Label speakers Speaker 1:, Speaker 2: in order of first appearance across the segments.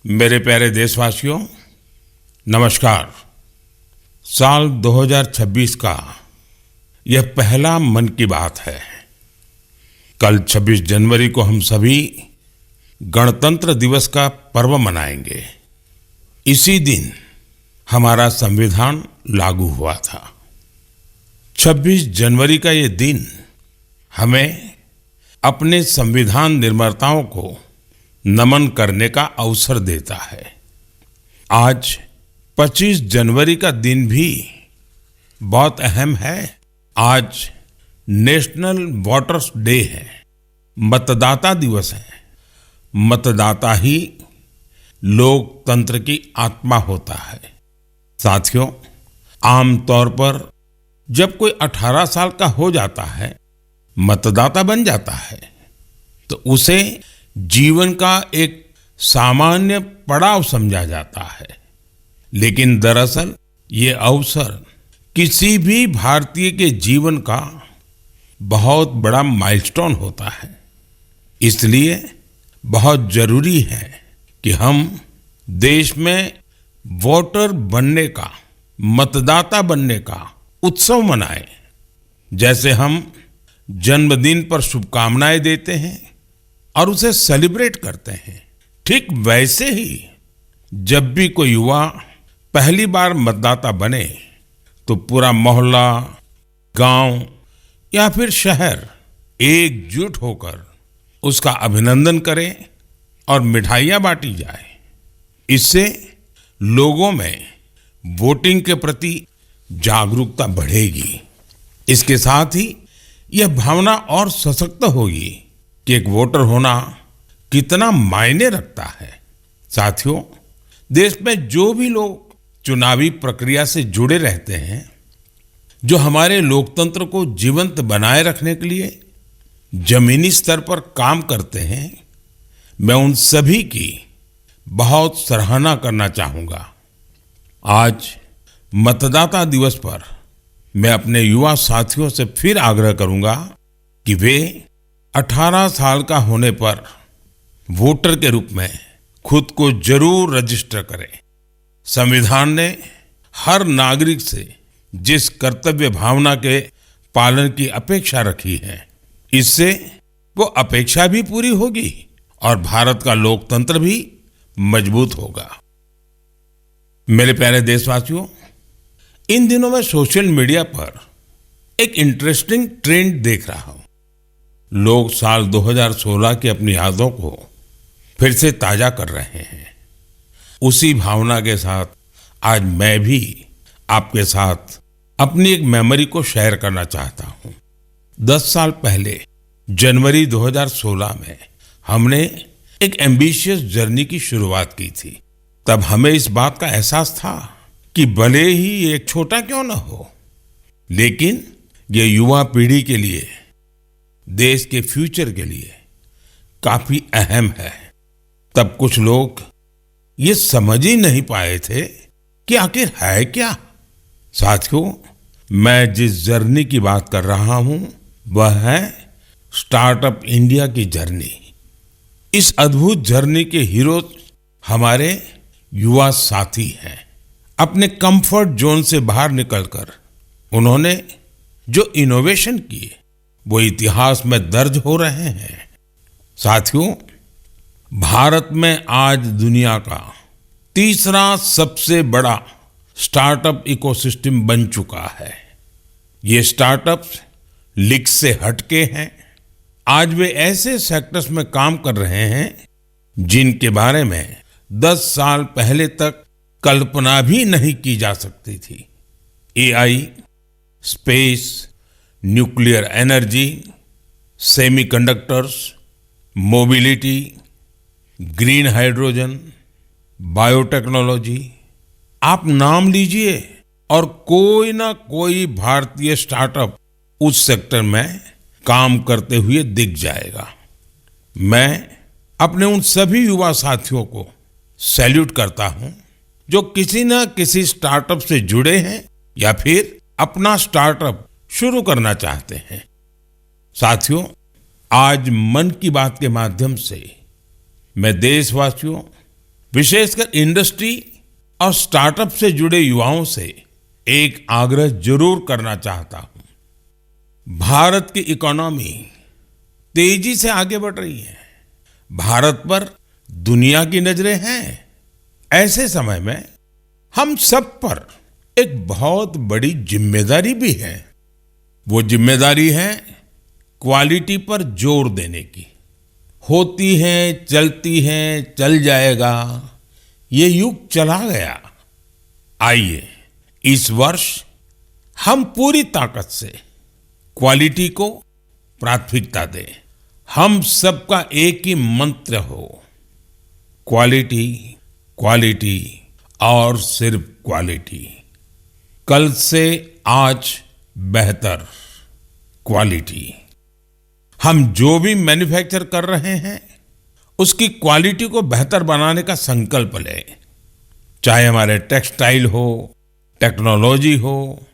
Speaker 1: मेरे प्यारे देशवासियों, नमस्कार। साल 2026 का यह पहला मन की बात है। कल 26 जनवरी को हम सभी गणतंत्र दिवस का पर्व मनाएंगे। इसी दिन हमारा संविधान लागू हुआ था। 26 जनवरी का ये दिन हमें अपने संविधान निर्माताओं को नमन करने का अवसर देता है। आज 25 जनवरी का दिन भी बहुत अहम है। आज नेशनल वोटर्स डे है, मतदाता दिवस है। मतदाता ही लोकतंत्र की आत्मा होता है। साथियों, आमतौर पर जब कोई 18 साल का हो जाता है, मतदाता बन जाता है, तो उसे जीवन का एक सामान्य पड़ाव समझा जाता है। लेकिन दरअसल ये अवसर किसी भी भारतीय के जीवन का बहुत बड़ा माइलस्टोन होता है। इसलिए बहुत जरूरी है कि हम देश में वोटर बनने का, मतदाता बनने का उत्सव मनाएं। जैसे हम जन्मदिन पर शुभकामनाएं देते हैं और उसे सेलिब्रेट करते हैं, ठीक वैसे ही जब भी कोई युवा पहली बार मतदाता बने तो पूरा मोहल्ला, गांव या फिर शहर एकजुट होकर उसका अभिनंदन करें और मिठाइयां बांटी जाए। इससे लोगों में वोटिंग के प्रति जागरूकता बढ़ेगी। इसके साथ ही यह भावना और सशक्त होगी कि एक वोटर होना कितना मायने रखता है। साथियों, देश में जो भी लोग चुनावी प्रक्रिया से जुड़े रहते हैं, जो हमारे लोकतंत्र को जीवंत बनाए रखने के लिए जमीनी स्तर पर काम करते हैं, मैं उन सभी की बहुत सराहना करना चाहूंगा। आज मतदाता दिवस पर मैं अपने युवा साथियों से फिर आग्रह करूंगा कि वे 18 साल का होने पर वोटर के रूप में खुद को जरूर रजिस्टर करें। संविधान ने हर नागरिक से जिस कर्तव्य भावना के पालन की अपेक्षा रखी है, इससे वो अपेक्षा भी पूरी होगी और भारत का लोकतंत्र भी मजबूत होगा। मेरे प्यारे देशवासियों, इन दिनों मैं सोशल मीडिया पर एक इंटरेस्टिंग ट्रेंड देख रहा हूं। लोग साल 2016 की अपनी यादों को फिर से ताजा कर रहे हैं। उसी भावना के साथ आज मैं भी आपके साथ अपनी एक मेमोरी को शेयर करना चाहता हूं। 10 साल पहले जनवरी 2016 में हमने एक एम्बिशियस जर्नी की शुरुआत की थी। तब हमें इस बात का एहसास था कि भले ही एक छोटा क्यों न हो, लेकिन ये युवा पीढ़ी के लिए, देश के फ्यूचर के लिए काफी अहम है। तब कुछ लोग ये समझ ही नहीं पाए थे कि आखिर है क्या। साथियों, मैं जिस जर्नी की बात कर रहा हूं वह है स्टार्टअप इंडिया की जर्नी। इस अद्भुत जर्नी के हीरो हमारे युवा साथी हैं। अपने कंफर्ट जोन से बाहर निकलकर उन्होंने जो इनोवेशन किए वो इतिहास में दर्ज हो रहे हैं। साथियों, भारत में आज दुनिया का तीसरा सबसे बड़ा स्टार्टअप इकोसिस्टम बन चुका है। ये स्टार्टअप्स लीक से हटके हैं। आज वे ऐसे सेक्टर्स में काम कर रहे हैं जिनके बारे में 10 साल पहले तक कल्पना भी नहीं की जा सकती थी। AI, space, nuclear energy, semiconductors, mobility, green hydrogen, biotechnology, आप नाम लीजिए और कोई ना कोई भारतीय स्टार्टअप उस सेक्टर में काम करते हुए दिख जाएगा। मैं अपने उन सभी युवा साथियों को सैल्यूट करता हूं जो किसी न किसी स्टार्टअप से जुड़े हैं या फिर अपना स्टार्टअप शुरू करना चाहते हैं। साथियों, आज मन की बात के माध्यम से मैं देशवासियों विशेषकर इंडस्ट्री और स्टार्टअप से जुड़े युवाओं से एक आग्रह जरूर करना चाहता हूं। भारत की इकोनॉमी तेजी से आगे बढ़ रही है। भारत पर दुनिया की नजरें हैं। ऐसे समय में हम सब पर एक बहुत बड़ी जिम्मेदारी भी है। वो जिम्मेदारी है क्वालिटी पर जोर देने की। होती है, चलती है, चल जाएगा, ये युग चला गया। आइए इस वर्ष हम पूरी ताकत से क्वालिटी को प्राथमिकता दें। हम सबका एक ही मंत्र हो, क्वालिटी, क्वालिटी और सिर्फ क्वालिटी। कल से आज बेहतर क्वालिटी। हम जो भी मैन्युफैक्चर कर रहे हैं उसकी क्वालिटी को बेहतर बनाने का संकल्प लें। चाहे हमारे टेक्सटाइल हो, टेक्नोलॉजी हो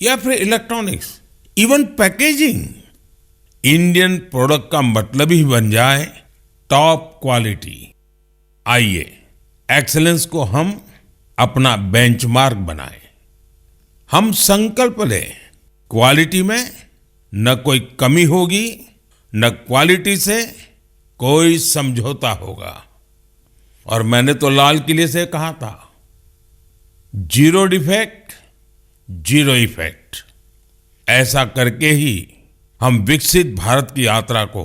Speaker 1: या फिर electronics, even packaging. Indian product का मतलब ही बन जाए टॉप क्वालिटी। आइए एक्सीलेंस को हम अपना बेंचमार्क बनाएं। हम संकल्प लें, क्वालिटी में न कोई कमी होगी, न क्वालिटी से कोई समझौता होगा। और मैंने तो लाल किले से कहा था, जीरो डिफेक्ट, जीरो इफेक्ट। ऐसा करके ही हम विकसित भारत की यात्रा को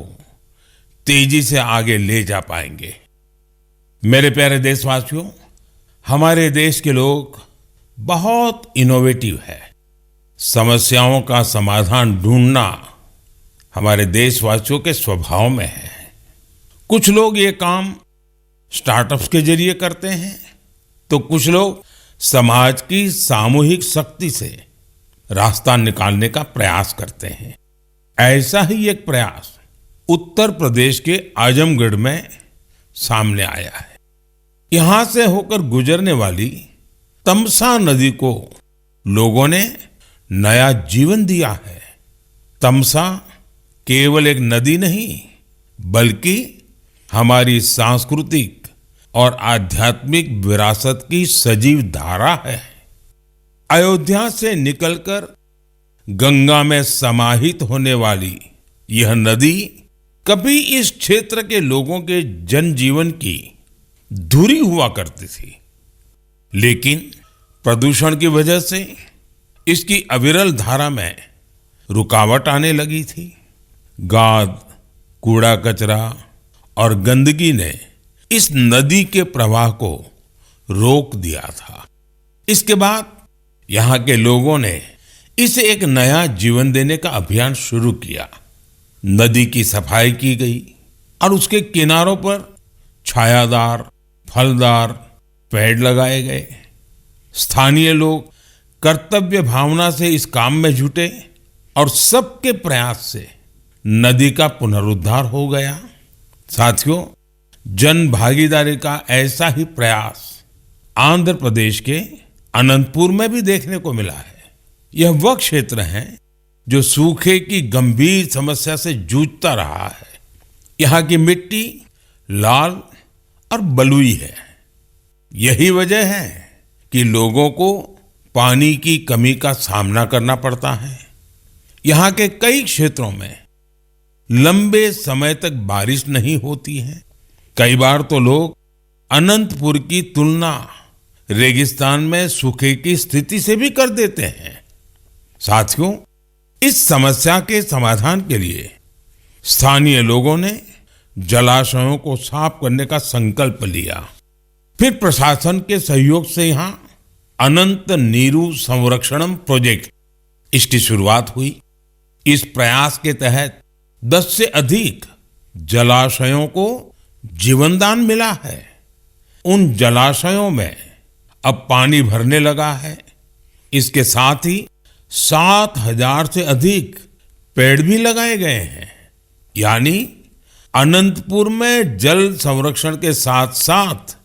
Speaker 1: तेजी से आगे ले जा पाएंगे। मेरे प्यारे देशवासियों, हमारे देश के लोग बहुत इनोवेटिव है। समस्याओं का समाधान ढूंढना हमारे देशवासियों के स्वभाव में है। कुछ लोग ये काम स्टार्टअप्स के जरिए करते हैं, तो कुछ लोग समाज की सामूहिक शक्ति से रास्ता निकालने का प्रयास करते हैं। ऐसा ही एक प्रयास उत्तर प्रदेश के आजमगढ़ में सामने आया है। यहां से होकर गुजरने वाली तमसा नदी को लोगों ने नया जीवन दिया है। तमसा केवल एक नदी नहीं, बल्कि हमारी सांस्कृतिक और आध्यात्मिक विरासत की सजीव धारा है। अयोध्या से निकलकर गंगा में समाहित होने वाली यह नदी कभी इस क्षेत्र के लोगों के जनजीवन की धुरी हुआ करती थी, लेकिन प्रदूषण की वजह से इसकी अविरल धारा में रुकावट आने लगी थी। गाद, कूड़ा कचरा और गंदगी ने इस नदी के प्रवाह को रोक दिया था। इसके बाद यहाँ के लोगों ने इसे एक नया जीवन देने का अभियान शुरू किया। नदी की सफाई की गई और उसके किनारों पर छायादार, फलदार पेड़ लगाए गए। स्थानीय लोग कर्तव्य भावना से इस काम में जुटे और सबके प्रयास से नदी का पुनरुद्धार हो गया। साथियों, जन भागीदारी का ऐसा ही प्रयास आंध्र प्रदेश के अनंतपुर में भी देखने को मिला है। यह वह क्षेत्र है जो सूखे की गंभीर समस्या से जूझता रहा है। यहाँ की मिट्टी लाल और बलुई है। यही वजह है कि लोगों को पानी की कमी का सामना करना पड़ता है। यहाँ के कई क्षेत्रों में लंबे समय तक बारिश नहीं होती है। कई बार तो लोग अनंतपुर की तुलना रेगिस्तान में सूखे की स्थिति से भी कर देते हैं। साथियों, इस समस्या के समाधान के लिए स्थानीय लोगों ने जलाशयों को साफ करने का संकल्प लिया। फिर प्रशासन के सहयोग से यहाँ अनंत नीरू संरक्षणम प्रोजेक्ट, इसकी शुरुआत हुई। इस प्रयास के तहत 10 से अधिक जलाशयों को जीवनदान मिला है। उन जलाशयों में अब पानी भरने लगा है। इसके साथ ही 7,000 से अधिक पेड़ भी लगाए गए हैं। यानी अनंतपुर में जल संरक्षण के साथ साथ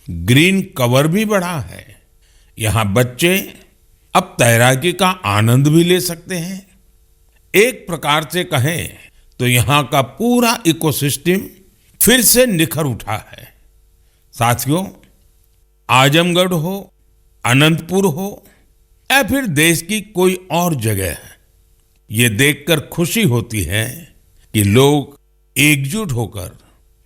Speaker 1: ग्रीन कवर भी बढ़ा है। यहाँ बच्चे अब तैराकी का आनंद भी ले सकते हैं। एक प्रकार से कहें तो यहाँ का पूरा इकोसिस्टम फिर से निखर उठा है। साथियों, आजमगढ़ हो, अनंतपुर हो या फिर देश की कोई और जगह, ये देखकर खुशी होती है कि लोग एकजुट होकर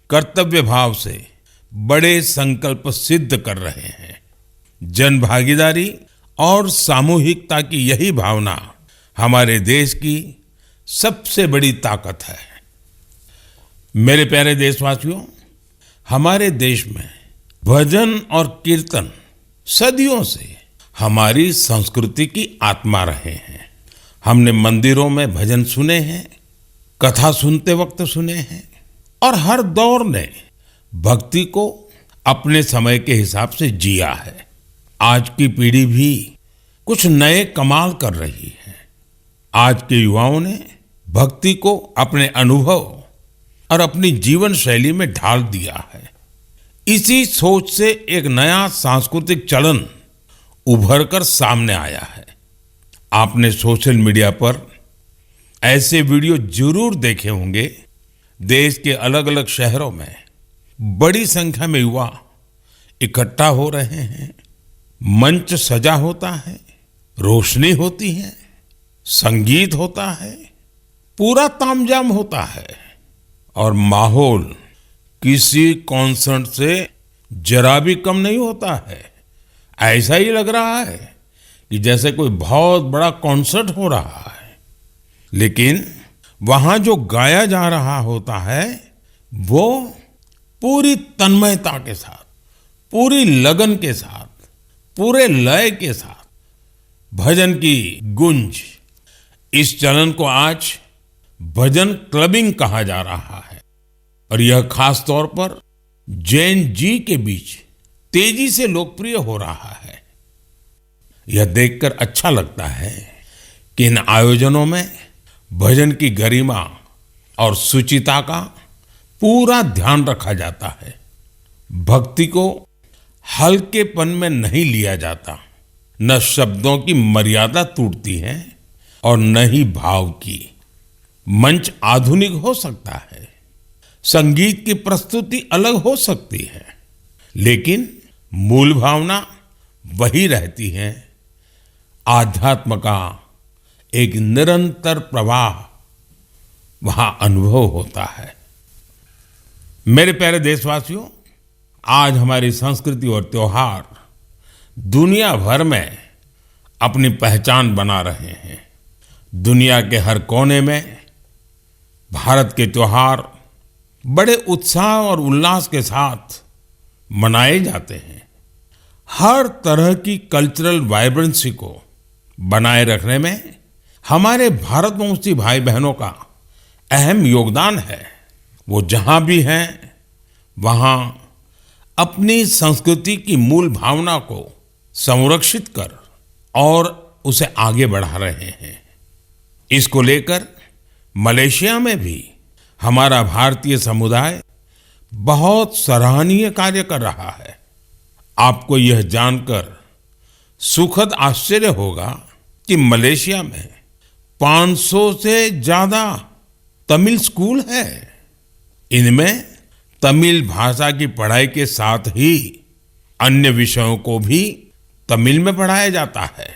Speaker 1: कर्तव्य भाव से बड़े संकल्प सिद्ध कर रहे हैं। जन भागीदारी और सामूहिकता की यही भावना हमारे देश की सबसे बड़ी ताकत है। मेरे प्यारे देशवासियों, हमारे देश में भजन और कीर्तन सदियों से हमारी संस्कृति की आत्मा रहे हैं। हमने मंदिरों में भजन सुने हैं, कथा सुनते वक्त सुने हैं और हर दौर ने भक्ति को अपने समय के हिसाब से जिया है। आज की पीढ़ी भी कुछ नए कमाल कर रही है। आज के युवाओं ने भक्ति को अपने अनुभव और अपनी जीवन शैली में ढाल दिया है। इसी सोच से एक नया सांस्कृतिक चलन उभर कर सामने आया है। आपने सोशल मीडिया पर ऐसे वीडियो जरूर देखे होंगे। देश के अलग अलग शहरों में बड़ी संख्या में युवा इकट्ठा हो रहे हैं। मंच सजा होता है, रोशनी होती है, संगीत होता है, पूरा तामझाम होता है और माहौल किसी कॉन्सर्ट से जरा भी कम नहीं होता है। ऐसा ही लग रहा है कि जैसे कोई बहुत बड़ा कॉन्सर्ट हो रहा है। लेकिन वहां जो गाया जा रहा होता है वो पूरी तन्मयता के साथ, पूरी लगन के साथ, पूरे लय के साथ, भजन की गूंज। इस चलन को आज भजन क्लबिंग कहा जा रहा है और यह खास तौर पर जैन जी के बीच तेजी से लोकप्रिय हो रहा है। यह देखकर अच्छा लगता है कि इन आयोजनों में भजन की गरिमा और शुचिता का पूरा ध्यान रखा जाता है। भक्ति को हल्केपन में नहीं लिया जाता। न शब्दों की मर्यादा टूटती है और न ही भाव की। मंच आधुनिक हो सकता है, संगीत की प्रस्तुति अलग हो सकती है, लेकिन मूल भावना वही रहती है। आध्यात्म का एक निरंतर प्रवाह वहां अनुभव होता है। मेरे प्यारे देशवासियों, आज हमारी संस्कृति और त्योहार दुनिया भर में अपनी पहचान बना रहे हैं। दुनिया के हर कोने में भारत के त्योहार बड़े उत्साह और उल्लास के साथ मनाए जाते हैं। हर तरह की कल्चरल वाइब्रेंसी को बनाए रखने में हमारे भारतवंशी भाई बहनों का अहम योगदान है। वो जहां भी हैं वहां अपनी संस्कृति की मूल भावना को संरक्षित कर और उसे आगे बढ़ा रहे हैं। इसको लेकर मलेशिया में भी हमारा भारतीय समुदाय बहुत सराहनीय कार्य कर रहा है। आपको यह जानकर सुखद आश्चर्य होगा कि मलेशिया में 500 से ज्यादा तमिल स्कूल है। इनमें तमिल भाषा की पढ़ाई के साथ ही अन्य विषयों को भी तमिल में पढ़ाया जाता है।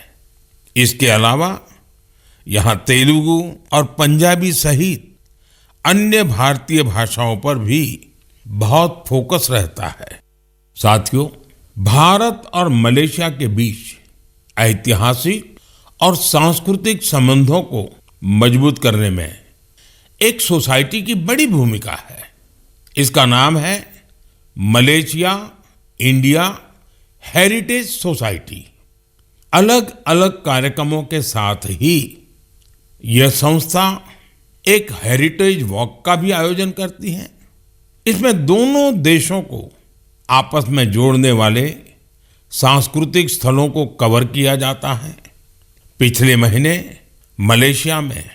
Speaker 1: इसके अलावा यहाँ तेलुगु और पंजाबी सहित अन्य भारतीय भाषाओं पर भी बहुत फोकस रहता है। साथियों, भारत और मलेशिया के बीच ऐतिहासिक और सांस्कृतिक संबंधों को मजबूत करने में एक सोसाइटी की बड़ी भूमिका है। इसका नाम है मलेशिया इंडिया हेरिटेज सोसाइटी। अलग अलग कार्यक्रमों के साथ ही यह संस्था एक हेरिटेज वॉक का भी आयोजन करती है। इसमें दोनों देशों को आपस में जोड़ने वाले सांस्कृतिक स्थलों को कवर किया जाता है। पिछले महीने मलेशिया में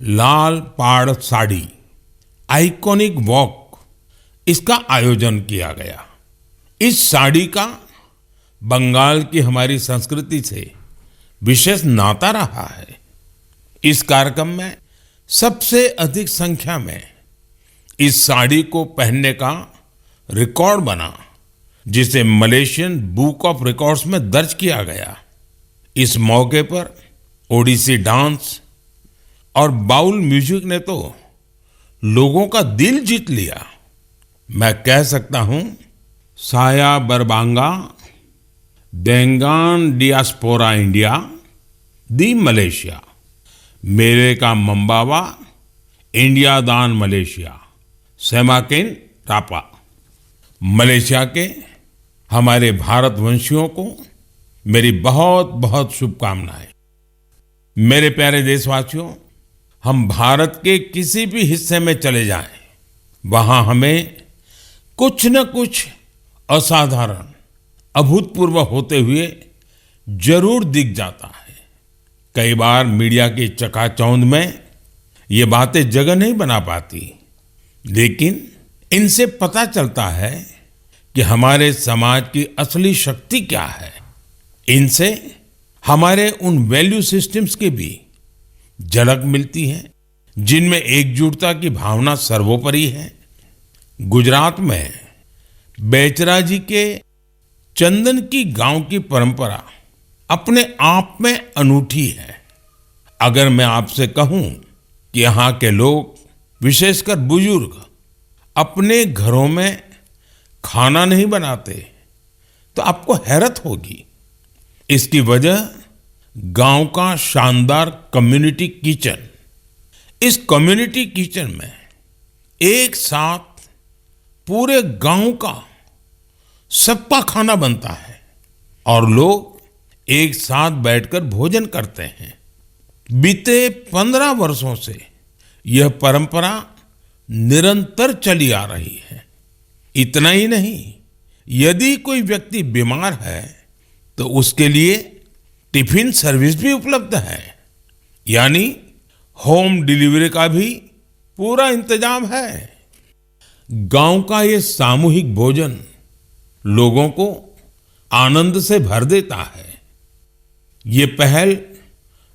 Speaker 1: लाल पाड़ साड़ी आइकॉनिक वॉक, इसका आयोजन किया गया। इस साड़ी का बंगाल की हमारी संस्कृति से विशेष नाता रहा है। इस कार्यक्रम में सबसे अधिक संख्या में इस साड़ी को पहनने का रिकॉर्ड बना। जिसे मलेशियन बुक ऑफ रिकॉर्ड्स में दर्ज किया गया। इस मौके पर ओडिसी डांस और बाउल म्यूजिक ने तो लोगों का दिल जीत लिया। मैं कह सकता हूं, साया बरबांगा देंगान डियास्पोरा इंडिया दी मलेशिया, मेरे का मंबावा इंडिया दान मलेशिया, सेमाकिन टापा। मलेशिया के हमारे भारतवंशियों को मेरी बहुत बहुत शुभकामनाएं। मेरे प्यारे देशवासियों, हम भारत के किसी भी हिस्से में चले जाएं, वहां हमें कुछ न कुछ असाधारण, अभूतपूर्व होते हुए जरूर दिख जाता है। कई बार मीडिया की चकाचौंध में ये बातें जगह नहीं बना पाती, लेकिन इनसे पता चलता है कि हमारे समाज की असली शक्ति क्या है। इनसे हमारे उन वैल्यू सिस्टम्स की भी झलक मिलती है जिनमें एकजुटता की भावना सर्वोपरि है। गुजरात में बेचरा जी के चंदन की गांव की परंपरा अपने आप में अनूठी है। अगर मैं आपसे कहूं कि यहाँ के लोग, विशेषकर बुजुर्ग, अपने घरों में खाना नहीं बनाते, तो आपको हैरत होगी। इसकी वजह गांव का शानदार कम्युनिटी किचन। इस कम्युनिटी किचन में एक साथ पूरे गांव का सबका खाना बनता है और लोग एक साथ बैठकर भोजन करते हैं। बीते 15 वर्षों से यह परंपरा निरंतर चली आ रही है। इतना ही नहीं, यदि कोई व्यक्ति बीमार है तो उसके लिए टिफिन सर्विस भी उपलब्ध है, यानी होम डिलीवरी का भी पूरा इंतजाम है। गांव का ये सामूहिक भोजन लोगों को आनंद से भर देता है। ये पहल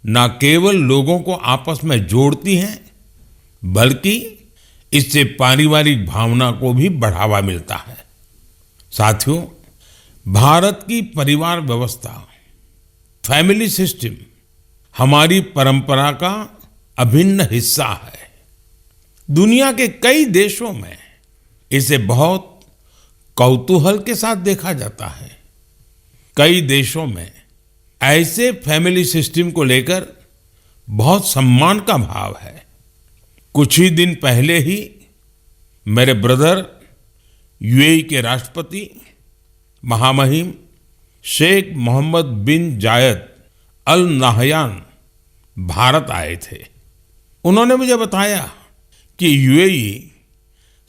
Speaker 1: न केवल लोगों को आपस में जोड़ती है, बल्कि इससे पारिवारिक भावना को भी बढ़ावा मिलता है। साथियों, भारत की परिवार व्यवस्था, फैमिली सिस्टम हमारी परंपरा का अभिन्न हिस्सा है। दुनिया के कई देशों में इसे बहुत कौतूहल के साथ देखा जाता है। कई देशों में ऐसे फैमिली सिस्टम को लेकर बहुत सम्मान का भाव है। कुछ ही दिन पहले ही मेरे ब्रदर यूएई के राष्ट्रपति महामहिम शेख मोहम्मद बिन जायद अल नाहयान भारत आए थे। उन्होंने मुझे बताया कि यूएई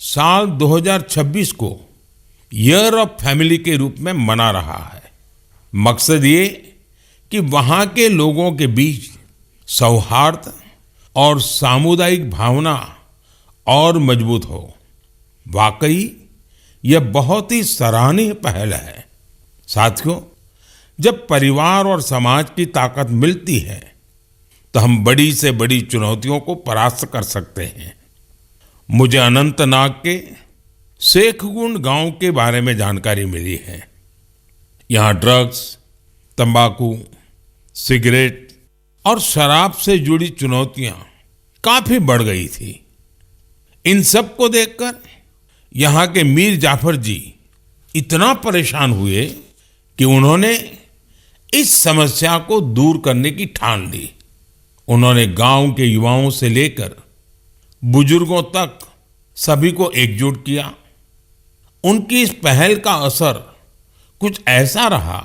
Speaker 1: साल 2026 को ईयर ऑफ फैमिली के रूप में मना रहा है। मकसद ये कि वहाँ के लोगों के बीच सौहार्द और सामुदायिक भावना और मजबूत हो। वाकई यह बहुत ही सराहनीय पहल है। साथियों, जब परिवार और समाज की ताकत मिलती है तो हम बड़ी से बड़ी चुनौतियों को परास्त कर सकते हैं। मुझे अनंतनाग के शेखगुंड गांव के बारे में जानकारी मिली है। यहाँ ड्रग्स, तंबाकू, सिगरेट और शराब से जुड़ी चुनौतियां काफी बढ़ गई थी। इन सब को देखकर यहाँ के मीर जाफर जी इतना परेशान हुए कि उन्होंने इस समस्या को दूर करने की ठान ली। उन्होंने गांव के युवाओं से लेकर बुजुर्गों तक सभी को एकजुट किया। उनकी इस पहल का असर कुछ ऐसा रहा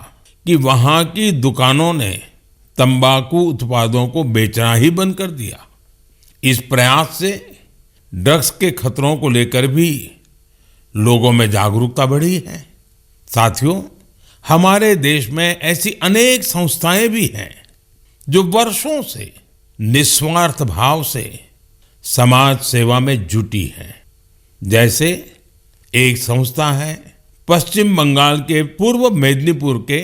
Speaker 1: कि वहां की दुकानों ने तंबाकू उत्पादों को बेचना ही बंद कर दिया। इस प्रयास से ड्रग्स के खतरों को लेकर भी लोगों में जागरूकता बढ़ी है। साथियों, हमारे देश में ऐसी अनेक संस्थाएं भी हैं जो वर्षों से निस्वार्थ भाव से समाज सेवा में जुटी हैं। जैसे एक संस्था है पश्चिम बंगाल के पूर्व मेदिनीपुर के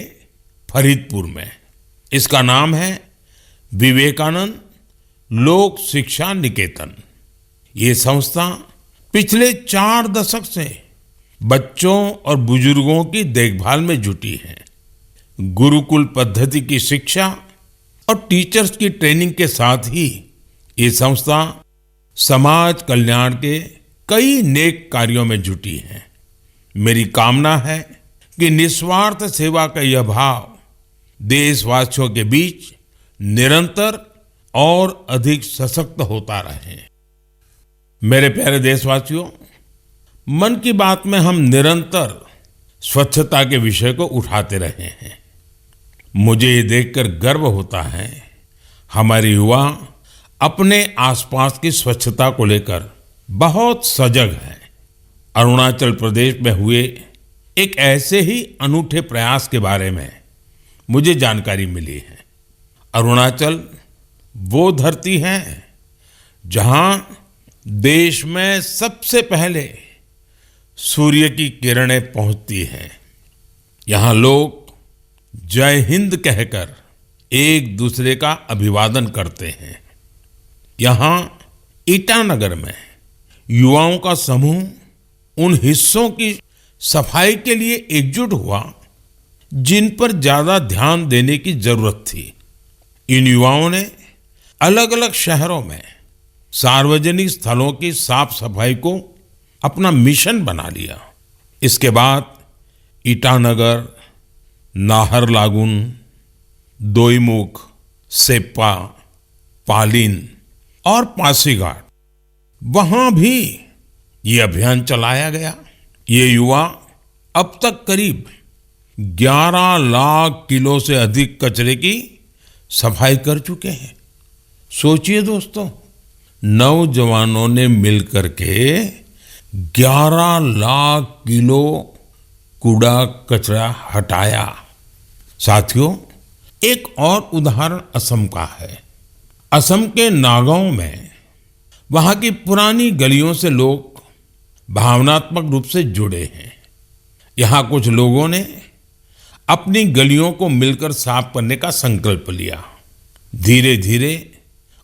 Speaker 1: फरीदपुर में। इसका नाम है विवेकानंद लोक शिक्षा निकेतन। ये संस्था पिछले 4 दशक से बच्चों और बुजुर्गों की देखभाल में जुटी है। गुरुकुल पद्धति की शिक्षा और टीचर्स की ट्रेनिंग के साथ ही ये संस्था समाज कल्याण के कई नेक कार्यों में जुटी है। मेरी कामना है कि निस्वार्थ सेवा का यह भाव देशवासियों के बीच निरंतर और अधिक सशक्त होता रहे। मेरे प्यारे देशवासियों, मन की बात में हम निरंतर स्वच्छता के विषय को उठाते रहे हैं। मुझे ये देखकर गर्व होता है हमारे युवा अपने आसपास की स्वच्छता को लेकर बहुत सजग हैं। अरुणाचल प्रदेश में हुए एक ऐसे ही अनूठे प्रयास के बारे में मुझे जानकारी मिली है। अरुणाचल वो धरती है जहां देश में सबसे पहले सूर्य की किरणें पहुंचती हैं। यहाँ लोग जय हिंद कहकर एक दूसरे का अभिवादन करते हैं। यहाँ ईटानगर में युवाओं का समूह उन हिस्सों की सफाई के लिए एकजुट हुआ जिन पर ज्यादा ध्यान देने की जरूरत थी। इन युवाओं ने अलग अलग शहरों में सार्वजनिक स्थलों की साफ सफाई को अपना मिशन बना लिया। इसके बाद ईटानगर, नाहरलागुन, दोईमुख, सेप्पा, पालिन और पासीघाट, वहां भी ये अभियान चलाया गया। ये युवा अब तक करीब 11 लाख किलो से अधिक कचरे की सफाई कर चुके हैं। सोचिए दोस्तों, नौजवानों ने मिलकर के 11 लाख किलो कूड़ा कचरा हटाया। साथियों, एक और उदाहरण असम का है। असम के नागांव में वहां की पुरानी गलियों से लोग भावनात्मक रूप से जुड़े हैं। यहाँ कुछ लोगों ने अपनी गलियों को मिलकर साफ करने का संकल्प लिया। धीरे धीरे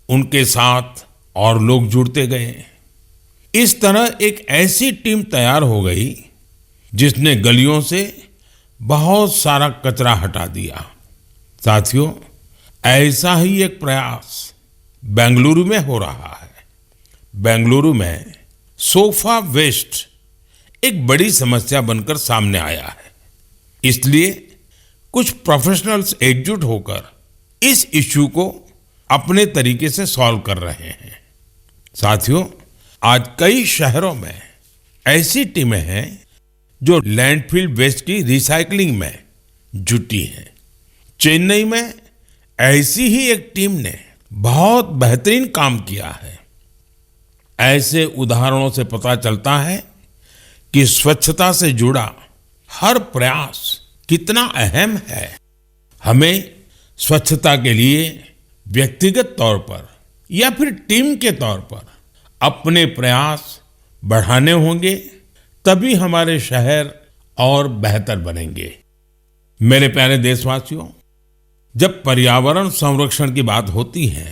Speaker 1: उनके साथ और लोग जुड़ते गए। इस तरह एक ऐसी टीम तैयार हो गई जिसने गलियों से बहुत सारा कचरा हटा दिया। साथियों, ऐसा ही एक प्रयास बेंगलुरु में हो रहा है। बेंगलुरु में सोफा वेस्ट एक बड़ी समस्या बनकर सामने आया है। इसलिए कुछ प्रोफेशनल्स एकजुट होकर इस इश्यू को अपने तरीके से सॉल्व कर रहे हैं। साथियों, आज कई शहरों में ऐसी टीमें हैं जो लैंडफिल वेस्ट की रिसाइकलिंग में जुटी हैं। चेन्नई में ऐसी ही एक टीम ने बहुत बेहतरीन काम किया है। ऐसे उदाहरणों से पता चलता है कि स्वच्छता से जुड़ा हर प्रयास कितना अहम है। हमें स्वच्छता के लिए व्यक्तिगत तौर पर या फिर टीम के तौर पर अपने प्रयास बढ़ाने होंगे, तभी हमारे शहर और बेहतर बनेंगे। मेरे प्यारे देशवासियों, जब पर्यावरण संरक्षण की बात होती है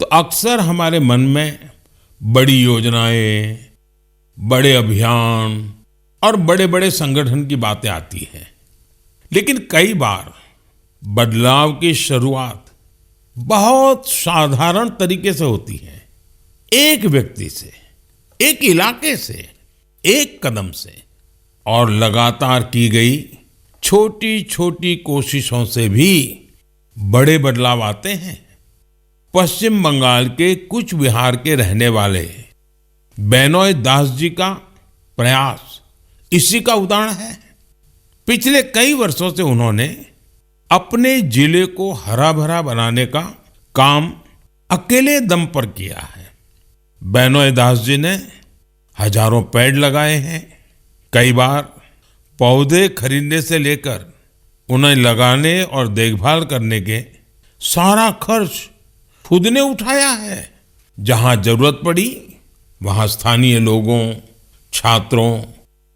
Speaker 1: तो अक्सर हमारे मन में बड़ी योजनाएं, बड़े अभियान और बड़े बड़े संगठन की बातें आती हैं। लेकिन कई बार बदलाव की शुरुआत बहुत साधारण तरीके से होती है। एक व्यक्ति से, एक इलाके से, एक कदम से, और लगातार की गई छोटी छोटी कोशिशों से भी बड़े बदलाव आते हैं। पश्चिम बंगाल के कुछ बिहार के रहने वाले बेनोय दास जी का प्रयास इसी का उदाहरण है। पिछले कई वर्षों से उन्होंने अपने जिले को हरा भरा बनाने का काम अकेले दम पर किया है। बेनोय दास जी ने हजारों पेड़ लगाए हैं। कई बार पौधे खरीदने से लेकर उन्हें लगाने और देखभाल करने के सारा खर्च खुद ने उठाया है। जहां जरूरत पड़ी वहां स्थानीय लोगों, छात्रों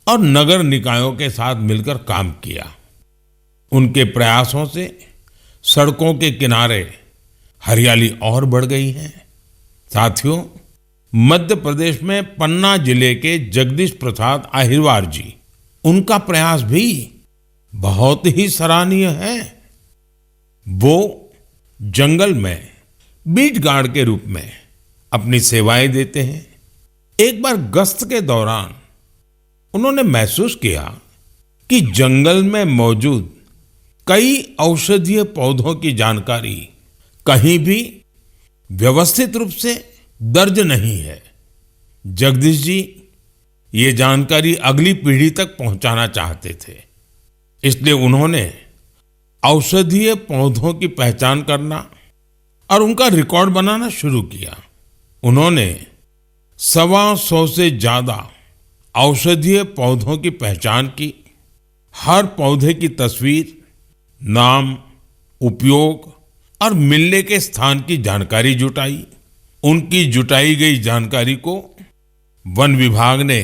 Speaker 1: और नगर निकायों के साथ मिलकर काम किया। उनके प्रयासों से सड़कों के किनारे हरियाली और बढ़ गई है। साथियों, मध्य प्रदेश में पन्ना जिले के जगदीश प्रसाद आहिरवार जी उनका प्रयास भी बहुत ही सराहनीय है। वो जंगल में बीट गार्ड के रूप में अपनी सेवाएं देते हैं। एक बार गश्त के दौरान उन्होंने महसूस किया कि जंगल में मौजूद कई औषधीय पौधों की जानकारी कहीं भी व्यवस्थित रूप से दर्ज नहीं है। जगदीश जी ये जानकारी अगली पीढ़ी तक पहुंचाना चाहते थे, इसलिए उन्होंने औषधीय पौधों की पहचान करना और उनका रिकॉर्ड बनाना शुरू किया। उन्होंने 125 से ज्यादा औषधीय पौधों की पहचान की। हर पौधे की तस्वीर, नाम, उपयोग और मिलने के स्थान की जानकारी जुटाई। उनकी जुटाई गई जानकारी को वन विभाग ने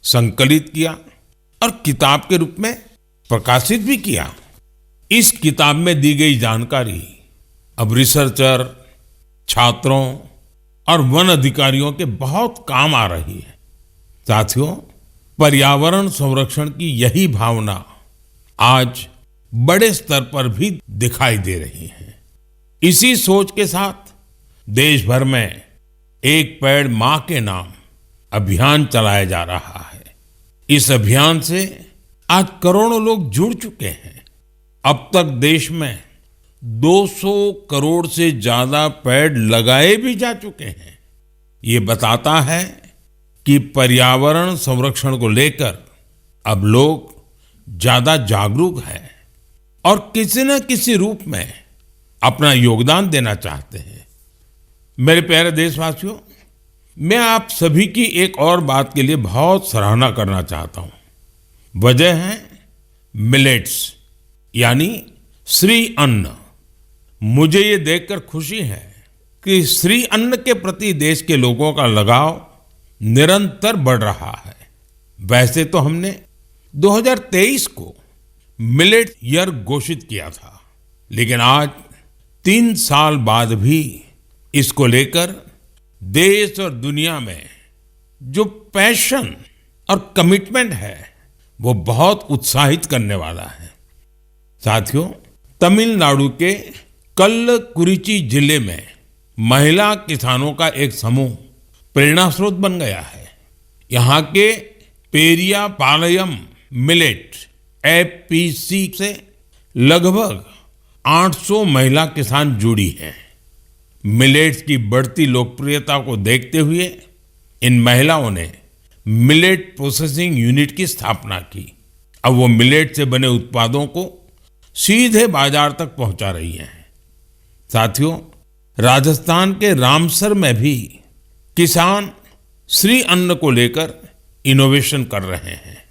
Speaker 1: संकलित किया और किताब के रूप में प्रकाशित भी किया। इस किताब में दी गई जानकारी अब रिसर्चर, छात्रों और वन अधिकारियों के बहुत काम आ रही है। साथियों, पर्यावरण संरक्षण की यही भावना आज बड़े स्तर पर भी दिखाई दे रही है। इसी सोच के साथ देश भर में एक पेड़ मां के नाम अभियान चलाया जा रहा है। इस अभियान से आज करोड़ों लोग जुड़ चुके हैं। अब तक देश में 200 करोड़ से ज्यादा पेड़ लगाए भी जा चुके हैं। ये बताता है कि पर्यावरण संरक्षण को लेकर अब लोग ज्यादा जागरूक हैं और किसी न किसी रूप में अपना योगदान देना चाहते हैं। मेरे प्यारे देशवासियों, मैं आप सभी की एक और बात के लिए बहुत सराहना करना चाहता हूं। वजह है मिलेट्स, यानी श्री अन्न। मुझे ये देखकर खुशी है कि श्री अन्न के प्रति देश के लोगों का लगाव निरंतर बढ़ रहा है। वैसे तो हमने 2023 को मिलेट ईयर घोषित किया था, लेकिन आज 3 साल बाद भी इसको लेकर देश और दुनिया में जो पैशन और कमिटमेंट है वो बहुत उत्साहित करने वाला है। साथियों, तमिलनाडु के कल्लकुरिची जिले में महिला किसानों का एक समूह प्रेरणा स्रोत बन गया है। यहाँ के पेरिया पालयम मिलेट एपीसी से लगभग 800 महिला किसान जुड़ी हैं। मिलेट्स की बढ़ती लोकप्रियता को देखते हुए इन महिलाओं ने मिलेट प्रोसेसिंग यूनिट की स्थापना की। अब वो मिलेट से बने उत्पादों को सीधे बाजार तक पहुंचा रही हैं। साथियों, राजस्थान के रामसर में भी किसान श्री अन्न को लेकर इनोवेशन कर रहे हैं।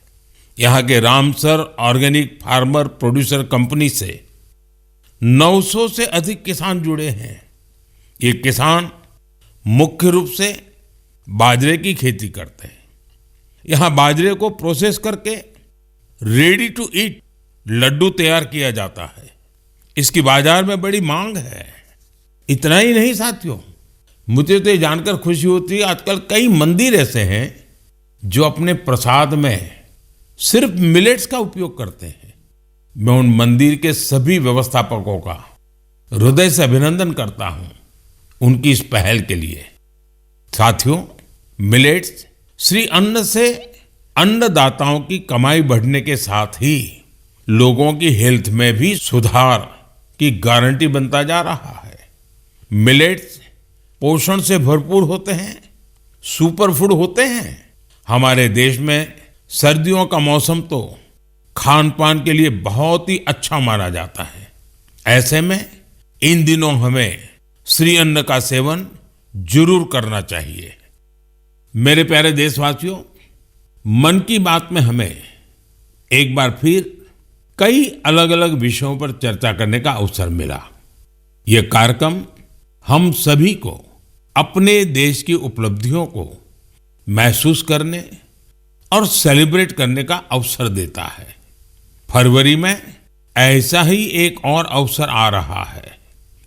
Speaker 1: यहाँ के Ramsar organic farmer producer company से 900 से अधिक किसान जुड़े हैं। ये किसान मुख्य रूप से बाजरे की खेती करते हैं। यहाँ बाजरे को प्रोसेस करके रेडी टू ईट लड्डू तैयार किया जाता है। इसकी बाजार में बड़ी मांग है। इतना ही नहीं साथियों, मुझे तो ये जानकर खुशी होती है आजकल कई मंदिर ऐसे हैं जो अपने प्रसाद में सिर्फ मिलेट्स का उपयोग करते हैं। मैं उन मंदिर के सभी व्यवस्थापकों का हृदय से अभिनंदन करता हूं उनकी इस पहल के लिए। साथियों, मिलेट्स श्री अन्न से अन्नदाताओं की कमाई बढ़ने के साथ ही लोगों की हेल्थ में भी सुधार की गारंटी बनता जा रहा है। मिलेट्स पोषण से भरपूर होते हैं, सुपर फूड होते हैं। हमारे देश में सर्दियों का मौसम तो खान पान के लिए बहुत ही अच्छा माना जाता है। ऐसे में इन दिनों हमें श्री अन्न का सेवन जरूर करना चाहिए। मेरे प्यारे देशवासियों, मन की बात में हमें एक बार फिर कई अलग अलग विषयों पर चर्चा करने का अवसर मिला। ये कार्यक्रम हम सभी को अपने देश की उपलब्धियों को महसूस करने और सेलिब्रेट करने का अवसर देता है। फरवरी में ऐसा ही एक और अवसर आ रहा है।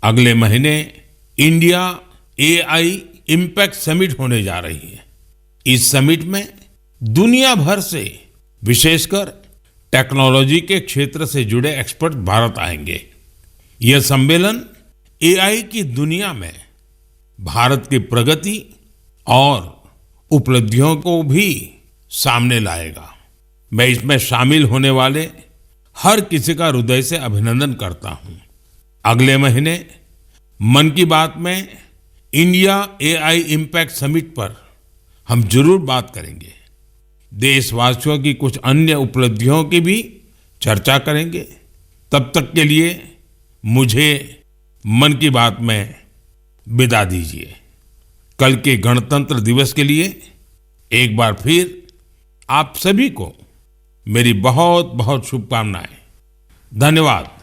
Speaker 1: अगले महीने इंडिया एआई इम्पैक्ट समिट होने जा रही है। इस समिट में दुनिया भर से विशेषकर टेक्नोलॉजी के क्षेत्र से जुड़े एक्सपर्ट भारत आएंगे। यह सम्मेलन एआई की दुनिया में भारत की प्रगति और उपलब्धियों को भी सामने लाएगा। मैं इसमें शामिल होने वाले हर किसी का हृदय से अभिनंदन करता हूं। अगले महीने मन की बात में इंडिया एआई इम्पैक्ट समिट पर हम जरूर बात करेंगे। देशवासियों की कुछ अन्य उपलब्धियों की भी चर्चा करेंगे। तब तक के लिए मुझे मन की बात में विदा दीजिए। कल के गणतंत्र दिवस के लिए एक बार फिर आप सभी को मेरी बहुत बहुत शुभकामनाएं। धन्यवाद।